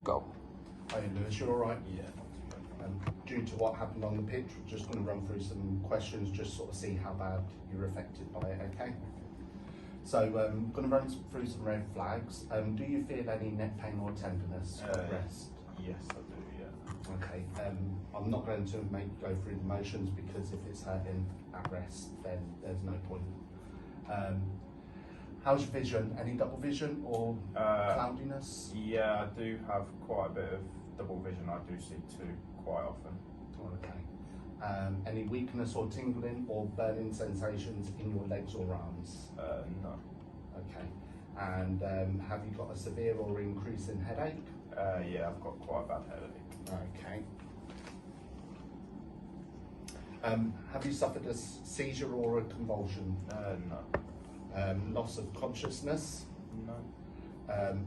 Go. Hey Lewis, you alright? Yeah. Due to what happened on the pitch, we're just going to run through some questions, just sort of see how bad you're affected by it, okay? So I'm going to run through some red flags. Do you feel any neck pain or tenderness at rest? Yes, I do, yeah. Okay, I'm not going to make you go through the motions because if it's hurting at rest, then there's no point. How's your vision? Any double vision or cloudiness? Yeah, I do have quite a bit of double vision. I do see two quite often. Okay. Any weakness or tingling or burning sensations in your legs or arms? No. Okay. And have you got a severe or increasing headache? Yeah, I've got quite a bad headache. Okay. Have you suffered a seizure or a convulsion? No. Loss of consciousness? No.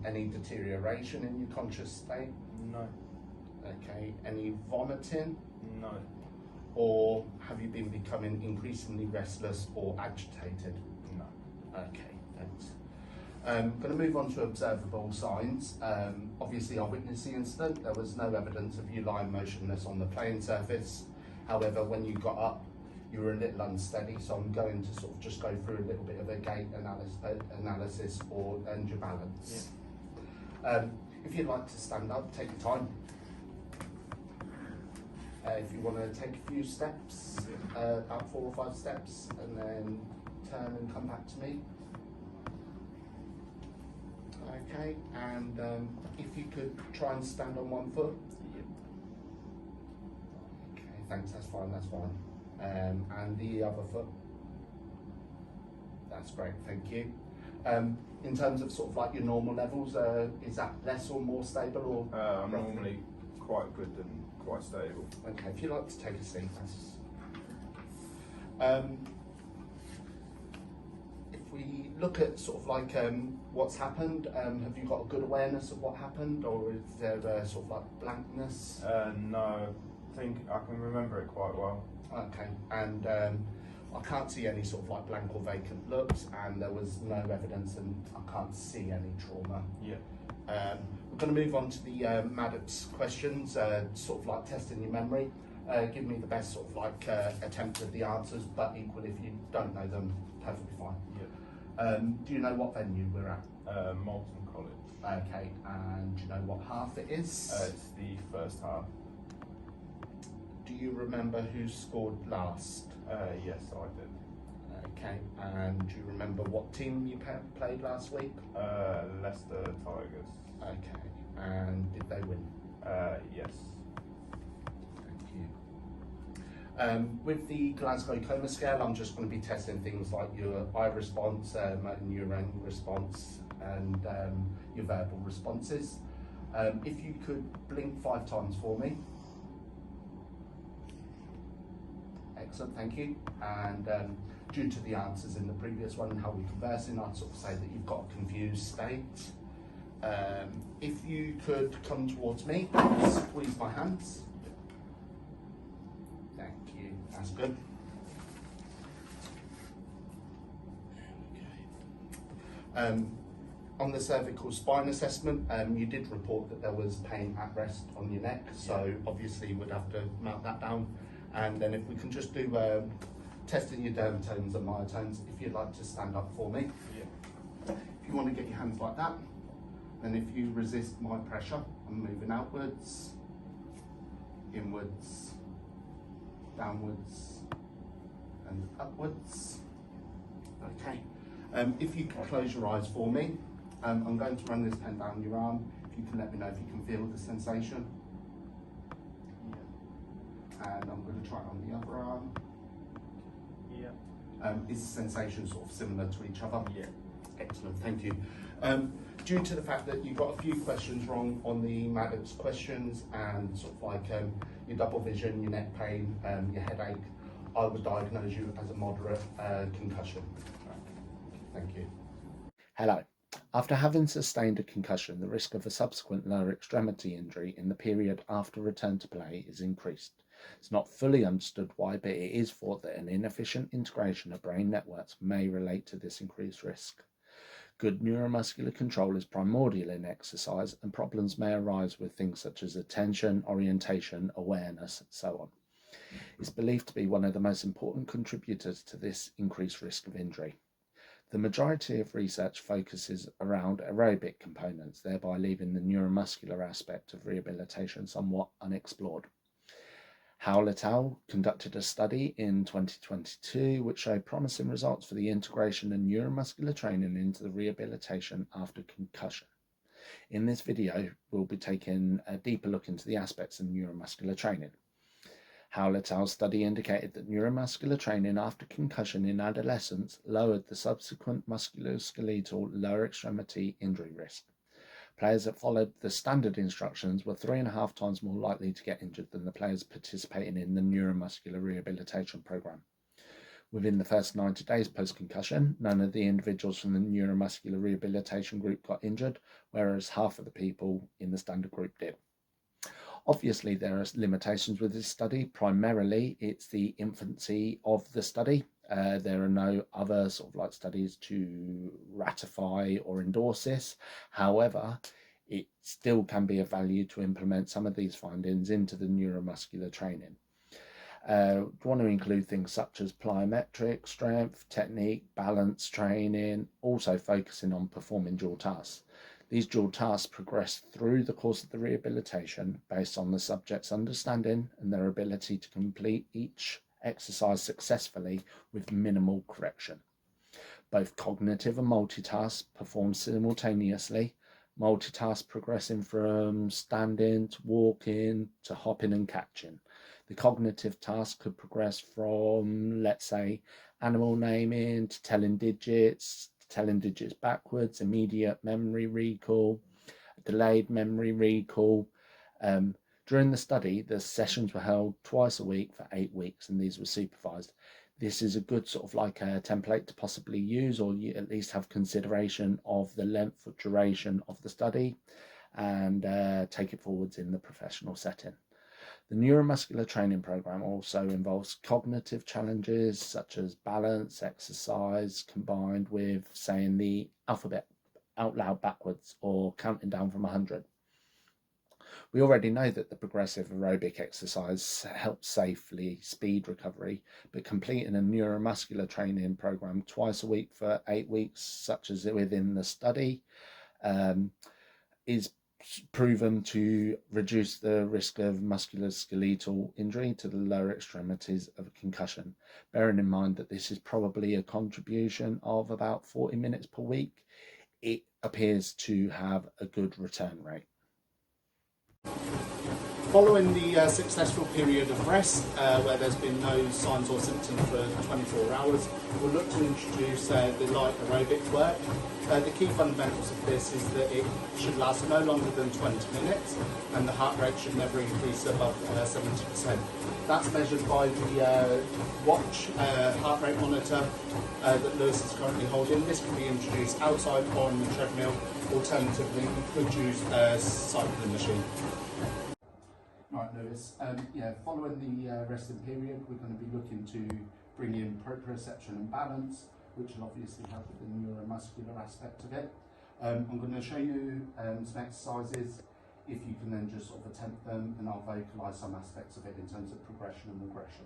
Any deterioration in your conscious state? No. Okay. Any vomiting? No. Or have you been becoming increasingly restless or agitated? No. Okay, thanks. Going to move on to observable signs. Obviously, I witnessed the incident. There was no evidence of you lying motionless on the playing surface. However, when you got up, you were a little unsteady, so I'm going to sort of just go through a little bit of a gait analysis and your balance. Yeah. If you'd like to stand up, take your time. If you want to take a few steps, about 4 or 5 steps, and then turn and come back to me. Okay, and if you could try and stand on one foot. Yep. Okay, thanks, that's fine. And the other foot. That's great, thank you. In terms of sort of like your normal levels, is that less or more stable? Or I'm normally quite good and quite stable. Okay, if you'd like to take a seat. If we look at sort of like what's happened, have you got a good awareness of what happened, or is there sort of like blankness? No, I think I can remember it quite well. Okay, and I can't see any sort of like blank or vacant looks, and there was no evidence, and I can't see any trauma. Yeah. We're going to move on to the Maddox questions, sort of like testing your memory. Give me the best sort of like attempt at the answers, but equally if you don't know them, perfectly fine. Yeah. Do you know what venue we're at? Malton College. Okay, and do you know what half it is? It's the first half. Do you remember who scored last? Yes, I did. Okay, and do you remember what team you played last week? Leicester Tigers. Okay, and did they win? Yes. Thank you. With the Glasgow Coma Scale, I'm just going to be testing things like your eye response, motor neuron response, and your verbal responses. If you could blink 5 times for me. Excellent, thank you. And due to the answers in the previous one and how we're conversing, I'd sort of say that you've got a confused state. If you could come towards me, squeeze my hands. Thank you, that's good. Okay. On the cervical spine assessment, you did report that there was pain at rest on your neck, so obviously we'd have to mount that down. And then if we can just do testing your dermatomes and myotones, if you'd like to stand up for me. Yeah. If you want to get your hands like that, then if you resist my pressure, I'm moving outwards, inwards, downwards, and upwards. Okay. If you can close your eyes for me, I'm going to run this pen down your arm. If you can let me know if you can feel the sensation. And I'm going to try it on the other arm. Yeah. Is the sensation sort of similar to each other? Yeah. Excellent, thank you. Due to the fact that you got a few questions wrong on the Maddox questions and sort of like your double vision, your neck pain, your headache, I would diagnose you as a moderate concussion. Thank you. Hello. After having sustained a concussion, the risk of a subsequent lower extremity injury in the period after return to play is increased. It's not fully understood why, but it is thought that an inefficient integration of brain networks may relate to this increased risk. Good neuromuscular control is primordial in exercise, and problems may arise with things such as attention, orientation, awareness, and so on. It's believed to be one of the most important contributors to this increased risk of injury. The majority of research focuses around aerobic components, thereby leaving the neuromuscular aspect of rehabilitation somewhat unexplored. Howe et al. Conducted a study in 2022 which showed promising results for the integration of neuromuscular training into the rehabilitation after concussion. In this video, we'll be taking a deeper look into the aspects of neuromuscular training. Howe et al. Study indicated that neuromuscular training after concussion in adolescents lowered the subsequent musculoskeletal lower extremity injury risk. Players that followed the standard instructions were 3.5 times more likely to get injured than the players participating in the neuromuscular rehabilitation program. Within the first 90 days post-concussion, none of the individuals from the neuromuscular rehabilitation group got injured, whereas half of the people in the standard group did. Obviously, there are limitations with this study. Primarily, it's the infancy of the study. There are no other studies to ratify or endorse this. However, it still can be of value to implement some of these findings into the neuromuscular training. We want to include things such as plyometric, strength, technique, balance training, also focusing on performing dual tasks. These dual tasks progress through the course of the rehabilitation based on the subject's understanding and their ability to complete each exercise successfully with minimal correction. Both cognitive and multitask perform simultaneously, multitask progressing from standing to walking to hopping and catching. The cognitive task could progress from, let's say, animal naming to telling digits backwards, immediate memory recall, delayed memory recall. During the study, the sessions were held twice a week for 8 weeks, and these were supervised. This is a good a template to possibly use, or you at least have consideration of the length or duration of the study and take it forwards in the professional setting. The neuromuscular training program also involves cognitive challenges such as balance exercise combined with saying the alphabet out loud backwards or counting down from 100. We already know that the progressive aerobic exercise helps safely speed recovery, but completing a neuromuscular training program twice a week for 8 weeks, such as within the study, is proven to reduce the risk of musculoskeletal injury to the lower extremities of a concussion. Bearing in mind that this is probably a contribution of about 40 minutes per week, it appears to have a good return rate. Following the successful period of rest, where there's been no signs or symptoms for 24 hours, we'll look to introduce the light aerobic work. The key fundamentals of this is that it should last no longer than 20 minutes and the heart rate should never increase above 70%. That's measured by the watch heart rate monitor that Lewis is currently holding. This can be introduced outside or on the treadmill. Alternatively, we could use a cycling machine. Right, Lewis. Following the resting period, we're going to be looking to bring in proprioception and balance, which will obviously help with the neuromuscular aspect of it. I'm going to show you some exercises. If you can then just attempt them, and I'll vocalise some aspects of it in terms of progression and regression.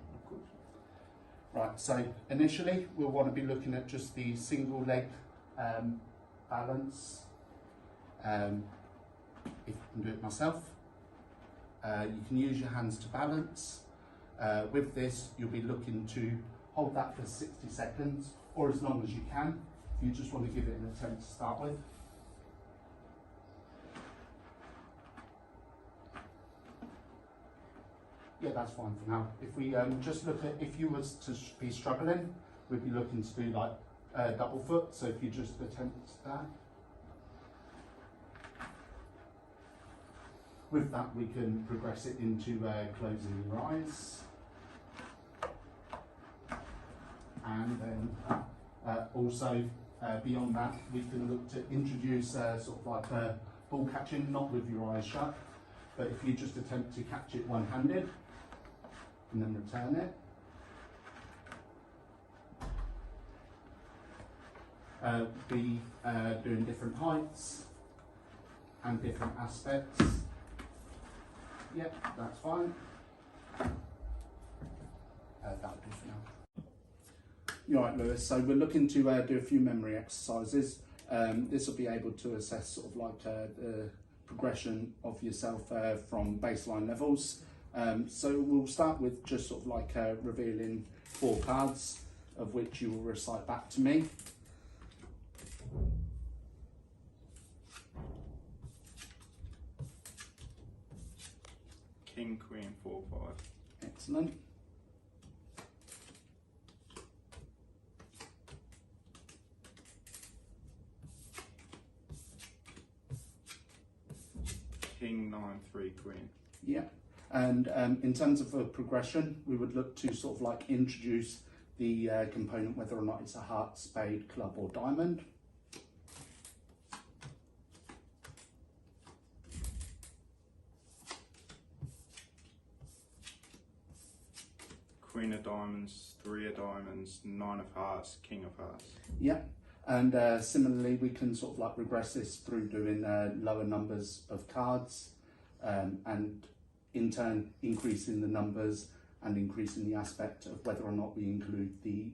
Right, so initially we'll want to be looking at just the single leg balance. If I can do it myself. You can use your hands to balance. With this, you'll be looking to hold that for 60 seconds, or as long as you can, if you just want to give it an attempt to start with. Yeah, that's fine for now. If we just look at, if you was to be struggling, we'd be looking to do like double foot, so if you just attempt that. With that, we can progress it into closing your eyes. And then also beyond that, we can look to introduce ball catching, not with your eyes shut, but if you just attempt to catch it one-handed and then return it. be doing different heights and different aspects. Yep, that's fine. That'll do for now. You're right, Lewis. So we're looking to do a few memory exercises. This will be able to assess sort of like the progression of yourself from baseline levels. So we'll start with just sort of like revealing 4 cards, of which you will recite back to me. King, Queen, 4, 5. Excellent. King, 9, 3, Queen. Yeah. And in terms of a progression, we would look to sort of like introduce the component, whether or not it's a heart, spade, club or diamond. Queen of diamonds, 3 of diamonds, 9 of hearts, King of hearts. Yeah. And similarly, we can sort of like regress this through doing lower numbers of cards and in turn increasing the numbers and increasing the aspect of whether or not we include the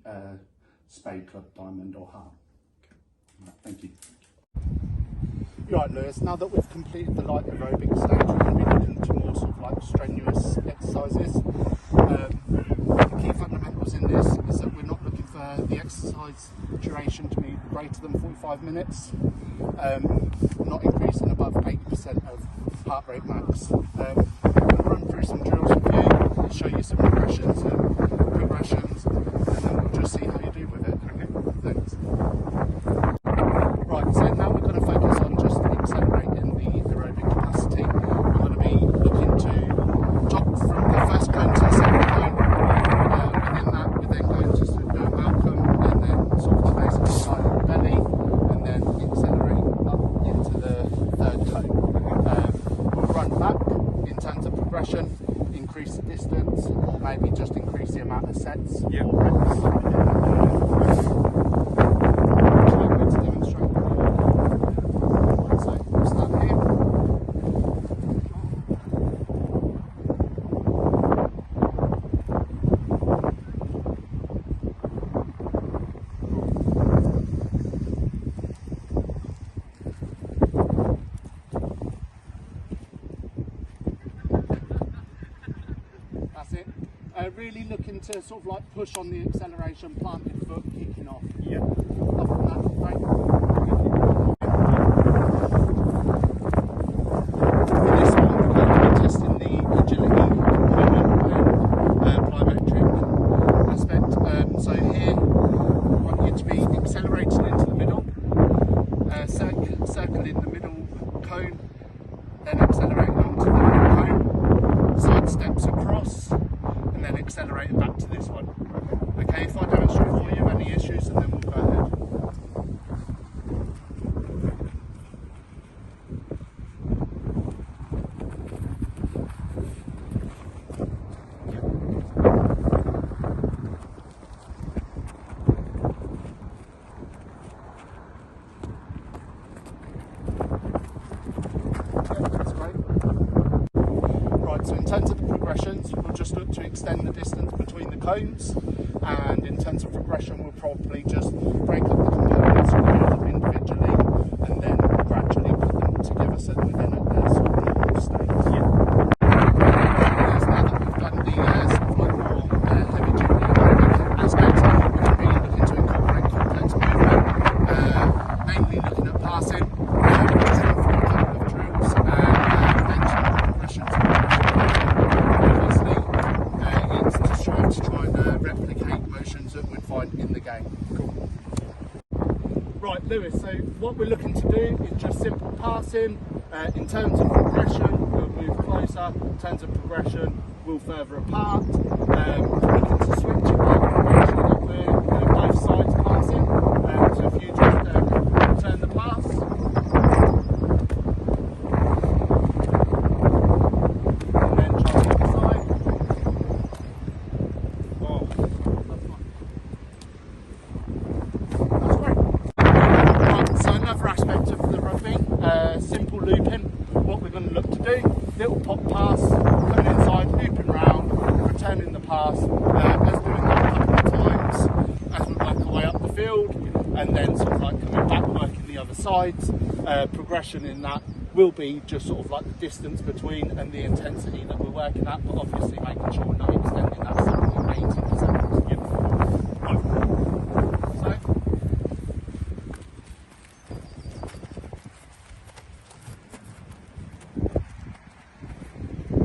spade, club, diamond or heart. Right, thank you. Right, Lewis, now that we've completed the light aerobic stage, we're going to be looking to more sort of like strenuous exercises. The key fundamentals in this is that we're not looking for the exercise duration to be greater than 45 minutes, not increasing above 80% of heart rate max. We'll run through some drills with you, show you some progressions, and then we'll just see how you do with it. Okay, thanks. Right, so now we're going to focus on just accelerating the aerobic capacity. We're going to be looking to jog from the first cone to the second cone. Within that, we're then going to do a Malcolm and then sort of place the side of the belly and then accelerate up into the third cone. We'll run back in terms of progression, increase the distance, or maybe just increase the amount of sets or reps. Really looking to sort of like push on the acceleration, planted foot, kicking off. Yeah. Other than that, great. For this one, we're going to be testing the agility component and plyometric aspect. So here, we want you to be accelerating into the middle, circling the middle cone, then accelerating onto the middle cone, side steps across, and then accelerate it back to this one. Okay, if I demonstrate for you any issues, and then we'll go ahead. That's great. Right, so in terms of the progressions, we'll just look to extend the distance between the cones, and in terms of progression, we'll probably just break up the components, remove them individually, and then gradually put them together so that we're then at their sort of normal state. Yeah. Now that we've done the sort of like more heavy duty aspects, we're going to be looking to incorporate complex movement, mainly looking at passing, drills, to try and replicate motions that we'd find in the game. Cool. Right, Lewis, so what we're looking to do is just simple passing. In terms of progression, we'll move closer. In terms of progression, we'll further apart. We're looking to switch it up, make sure that we're both sides passing. So if you just turn the pass. And then try the other side. That's great. top pass, coming inside, looping round, returning the pass, as doing that a couple of times as we work our way up the field, and then sort of like coming back, working the other sides. Progression in that will be just sort of like the distance between and the intensity that we're working at, but obviously making sure we're not extending that something 80%. Yep. Right. So.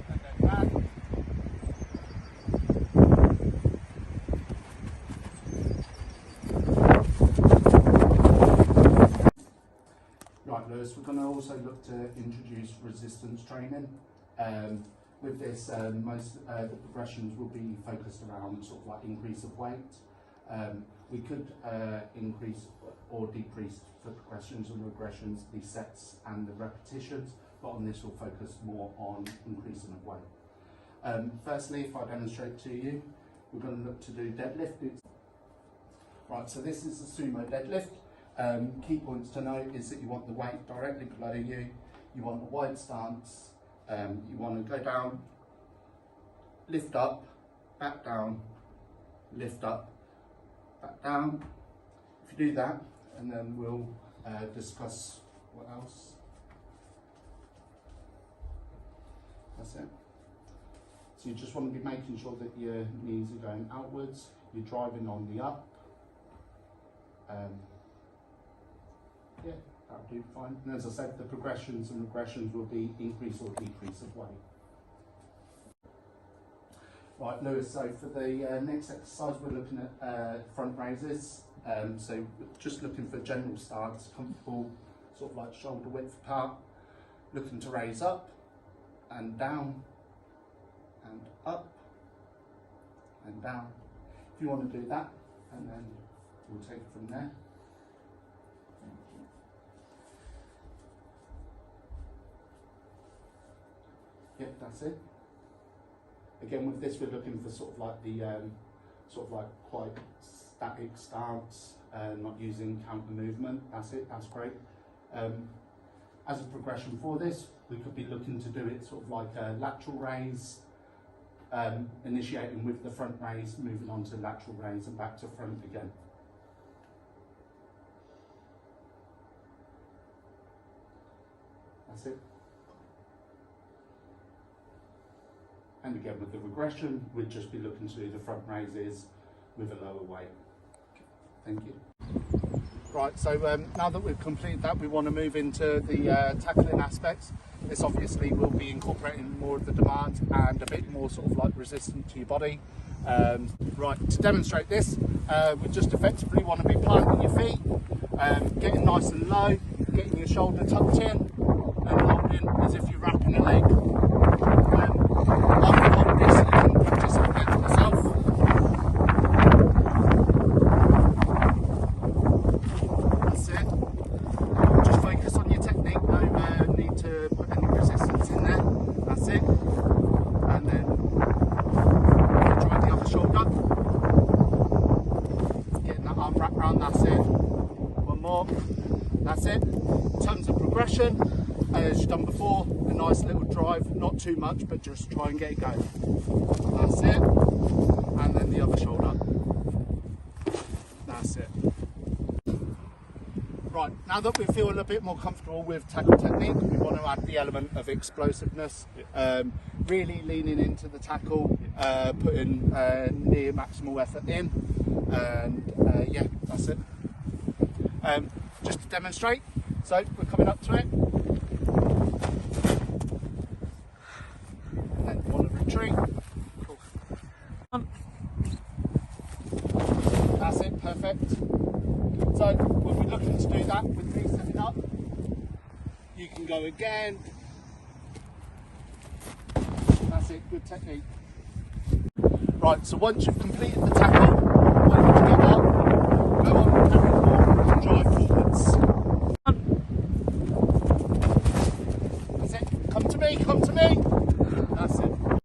And then back. Right, Lewis, we're going to also look to introduce resistance training. With this, most the progressions will be focused around sort of like increase of weight. We could increase or decrease for progressions and regressions, the sets and the repetitions, but on this we'll focus more on increasing of weight. Firstly, if I demonstrate to you, we're going to look to do deadlift. Right, so this is the sumo deadlift. Key points to note is that you want the weight directly below you, you want a wide stance, you want to go down, lift up, back down, lift up, back down. If you do that, and then we'll discuss what else. That's it. So you just want to be making sure that your knees are going outwards, you're driving on the up. Yeah, that'll do fine. And as I said, the progressions and regressions will be increase or decrease of weight. Right, Lewis, so for the next exercise we're looking at front raises. So just looking for general stance, comfortable, sort of like shoulder width apart. Looking to raise up and down and up and down. If you want to do that, and then we'll take it from there. Yep, that's it. Again, with this, we're looking for sort of like the sort of like quite static stance, not using counter movement. That's it. That's great. As a progression for this, we could be looking to do it sort of like a lateral raise, initiating with the front raise, moving on to lateral raise and back to front again. That's it. And again, with the regression, we'd just be looking to do the front raises with a lower weight. Thank you. Right, so now that we've completed that, we want to move into the tackling aspects. This obviously will be incorporating more of the demands and a bit more sort of like resistant to your body. Right, to demonstrate this, we just effectively want to be planting your feet, getting nice and low, getting your shoulder tucked in, and holding as if you're wrapping a leg. That's it. In terms of progression, as you've done before, a nice little drive, not too much, but just try and get it going. That's it. And then the other shoulder. That's it. Right, now that we feel a bit more comfortable with tackle technique, we want to add the element of explosiveness. Really leaning into the tackle, putting near maximal effort in, and yeah, that's it. Just to demonstrate, so we're coming up to it, and then you want to retreat. Cool. That's it, perfect. So we'll be looking to do that with me stepping up. You can go again. That's it, good technique. Right, so once you've completed the tackle,